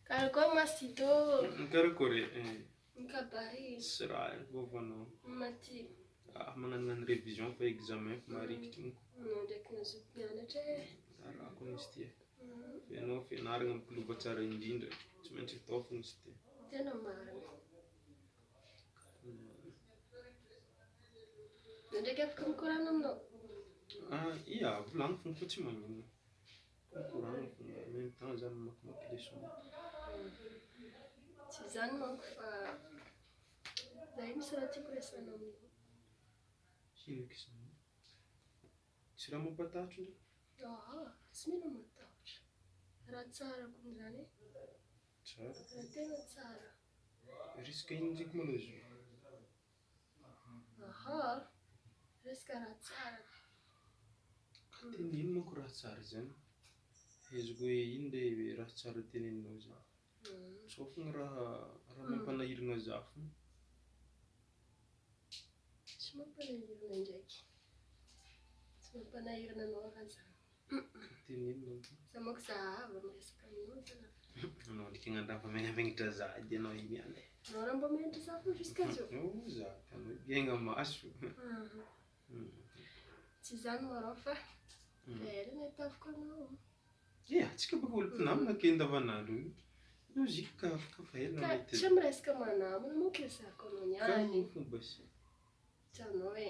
Karakôry masito? Karakôry Mikabahy. sy raha vovanao. Maty. Magnano révision fa examen fa marikitry moko. Anao ndraiky nazoto mianatra e. Arahako izy ty. Ianao fianaragna mikolova tsara indrindra, tsy maintsy atao fôgna izy ty. Tena marina. Ndraiky afaka mikorana aminao? Ia, volagno fôgna fa tsy magnino. Mikorana fôgna, en même temps zany mamakimaky leçon. Tsy zany manko fa zahay misy raha tiako resana aminao. Ino eky izany? Tsy raha mampatahotra ndraiky? Tsy mila matahotra. Raha tsara koa zany e. Tsara. Raha tena tsara. Risque ino ndraiky malôha izy io? Resaka raha tsara. Teneno manko raha tsara zany. Heziko hoe ino le raha tsara teneninao zany. Sao fôgna raha mampanahirana za fôgna. Tsy mampanahirana ndraiky. Tsy mampanahirana anao raha zany. Teneno manko. Za manko zahava miresaka aminao zany. Anao ndraiky agnandraha fa megnamegnatra za edy anao io niany e. Anao raha mba mianatra za fô jusqu'à zao. Za anao biegna maso. Tsy zany marao fa velany ataviko anao. Ia, tsika baka olo mpinamana ke andavanandro io. Lôzika ka afaka fahelana Ka mety. tsy miresaka manamana manko resako anao niany. Fomba sy. Tsy anao e.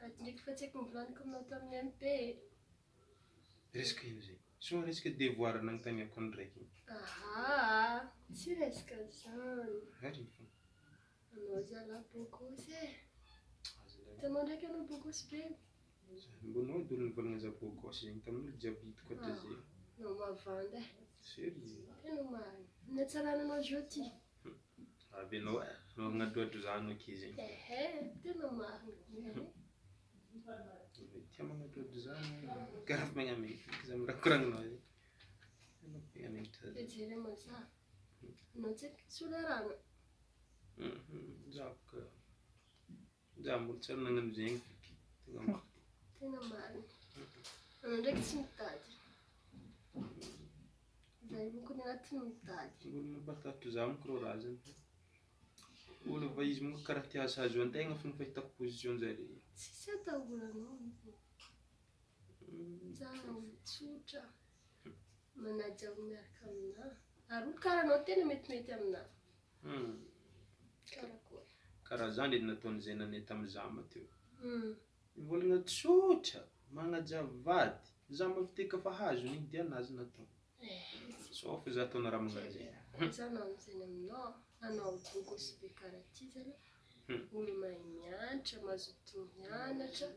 Aty ndraiky fa tsy haiko nivolaniko aminao tamin'ny MP. Resaka ino zay? Sao resaka devoir nagnontaniako andraiky. Tsy resaka zany. Harina fôgna. Anao zalahy bôkôsy e. Hitanao ndraiky anao bôkôsy be. Mbonao edy olo nivolagna za bôkôsy zegny tamin'olo jiaby hitako ato zay. Anao mavanda e. Sérieux? Tena marina. Natsaragnanao zao ty. Avy anao e, anao agnadoadro za anao ake zegny. Tena marina. Tia magnadoadro za karaha fa megnamegnatra za mirakoragninao zegny. Anao megnamegnatra za. Ejery mazaha. Anao tsy solarana. Za mbola tsy ary nagnano zegny feky. Tena marina. Anao ndraiky tsy mitady. Zahay manko ny agnatin'ny mitady. Olo mampatahotra za monko rô raha zany. Olo va izy monko karaha tia hasazo an-tegna fôgna fahitako position-jare. Tsisy atahoranao izy. Tsara olo tsotra. Manaja miaraka aminahy. Ary olo karaha anao tena metimety aminahy. Karakôry. Karaha zany edy nataon'izay nanay tamin'iza mateo. Mivolagna tsotra, magnaja vady. Za maviteka fa hazo nidy anazy natao. Sao fa za ataona raha magnano zegny. Za namizany aminao. Anao bôkôsy be karaha ty zany. Olo mahay mianatra, mazoto mianatra.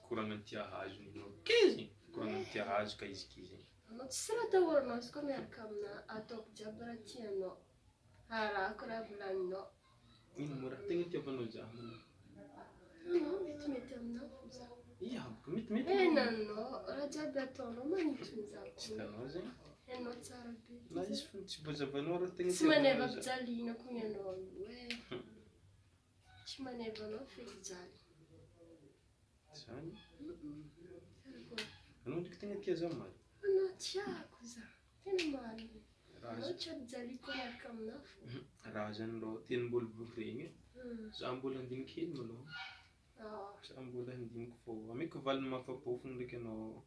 Koragna tia hazo ninao kezigny. Koragna tia hazo ka izy kizigny. Anao tsy raha atahoranao izy koa miaraka aminahy. Ataoko jiaby raha tianao. Arahako raha volaninao. Ino mo raha tegna tiavanao za? Anao metimety aminahy fô za. Ia, metimety. Henanao, raha jiaby ataonao manintona za Tsy koa. tanao zegny. Hainao tsara be. Na izy fôgna tsy voazavanao raha tegna Tsy maneva fijaliana koa ianao io e. Tsy maneva anao feky jaly. Zany. Karakôry. Anao ndraiky tegna tia za maly. Anao tiako za. Tena marina. Anao tsy ajaliko miaraka aminahy fô. Raha zany rô tenim-bolo regny. Za mbola andinika hely malôha. Za mbola andiniko fô. Ameko valiny mafapo fôgna ndraiky anao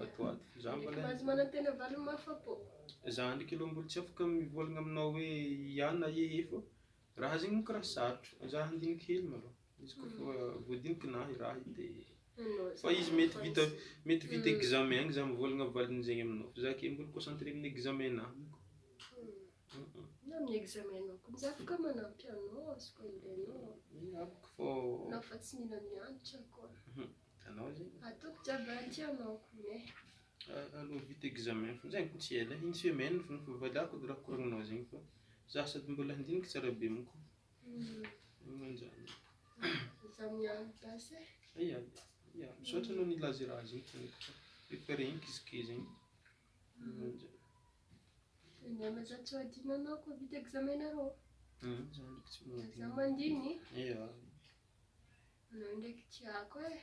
atoato. Za mbola. Mahazo manantena valiny mafapo. Za ndraiky aloha mbola tsy afaka mivolagna aminao hoe ia na ie fô. Raha zegny monko raha sarotro. Za andinika hely malôha. Izy koa voadinikinah raha dia. Fa izy mety vita examen agny za mivolagna valiny zegny aminao. Za ke mbola concentré amin'ny examen nahy. Na amin'ny examen anao koa. Za afaka manampy anao, azoko ilainao. Afaka fô. Anao fa tsy mila mianatra koa. Anao zegny. Ataoko jiaby raha tianao koa e. Aloha vita examen fô zegny tsy ela. Une semaine fôgna fa valiako raha koragninao zegny fa za sady mbola andinika tsara be monko. Manjany. Za miano basy e. Ia, misaotra anao nilaza raha zegny fa efa regniko izy ke zegny. Indray za tsy adino anao koa vita examen arô. Za ndraiky tsy magnadino. Za mandiny. Ia. Anao ndraiky tiako e.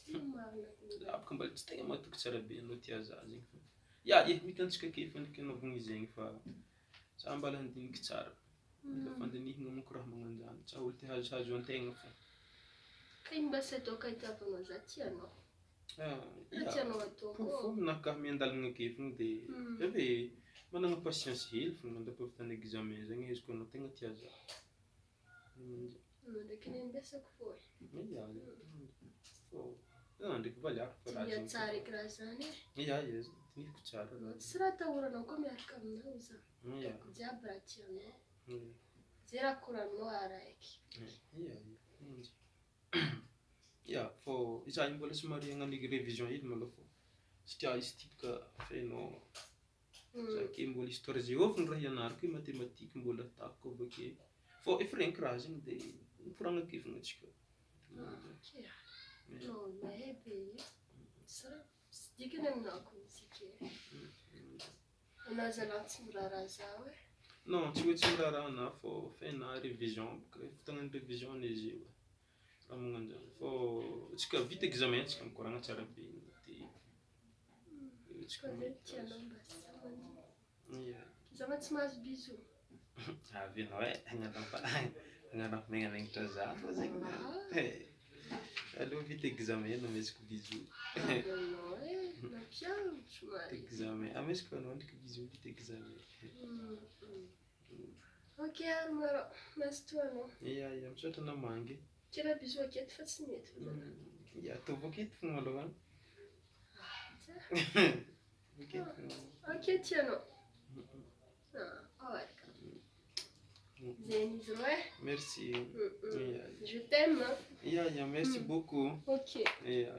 Tena marina. Afaka mbola tsy tegna mahatoky tsara be anao tia za zegny fa Ya, mitantsika ke fandraiky anaovagna izegny fa za mbala handiniky tsara. Mila fandinihagna monko raha magnanjany, tsy olo te hazohazo an-tegna fa. Ka ino mba sy atao ka itiavanao za tianao? Tianao ataoko? Fô minaka miandalagna ake fogna dia ave managna patience hely fogna mandrapahavitana examen zegny izy koa anao tegna tia za. Ndraiky nembesako fô e. Fô za ndraiky valiako fa raha Tinia tsara eky raha zany e. Ya, dinihiko tsara raha. Tsy raha atahoranao koa miaraka aminao za. Ya. Jiaby raha tianao. Zay raha koraninao araiky. Ya, fô za mbola somary hagnano révision hely malôha fô satria izy typika fenao za ke mbola histoire géo raha ianarako matematika mbola atako avake fô efa regniko raha zegny dia mikoragna ake fogna antsika. Non, mahay be e. Tsy dikany aminako izy ke. Anao zalahy tsy miraharaha zaho e. Non, tsy hoe tsy miraharaha ana fô fena révision boka fotoagnan'ny révision izy io. Raha magnanjany fô antsika vita examen antsika mikoragna tsara be dia Ka zay tianao mba samany. Ya. Zama tsy mahazo bisou. Avy anao e, hagnanampy megnamegnatra za fô zegny. Alô vita examen nameziko bisou. Anao e, nampianatra mari. Examen, ameziko anao ndraiky bisou vita examen. Ok, ary marô, mazotoa anao. Ya, misaotra namangy. Kira bisou aketo fa tsy mety fa zany. Ya, ataovy aketo fogna malôha. Ok, tianao. Orika. Zegny izy rô e. Merci. Je t'aime. Ya, merci beaucoup. Ok. Ya.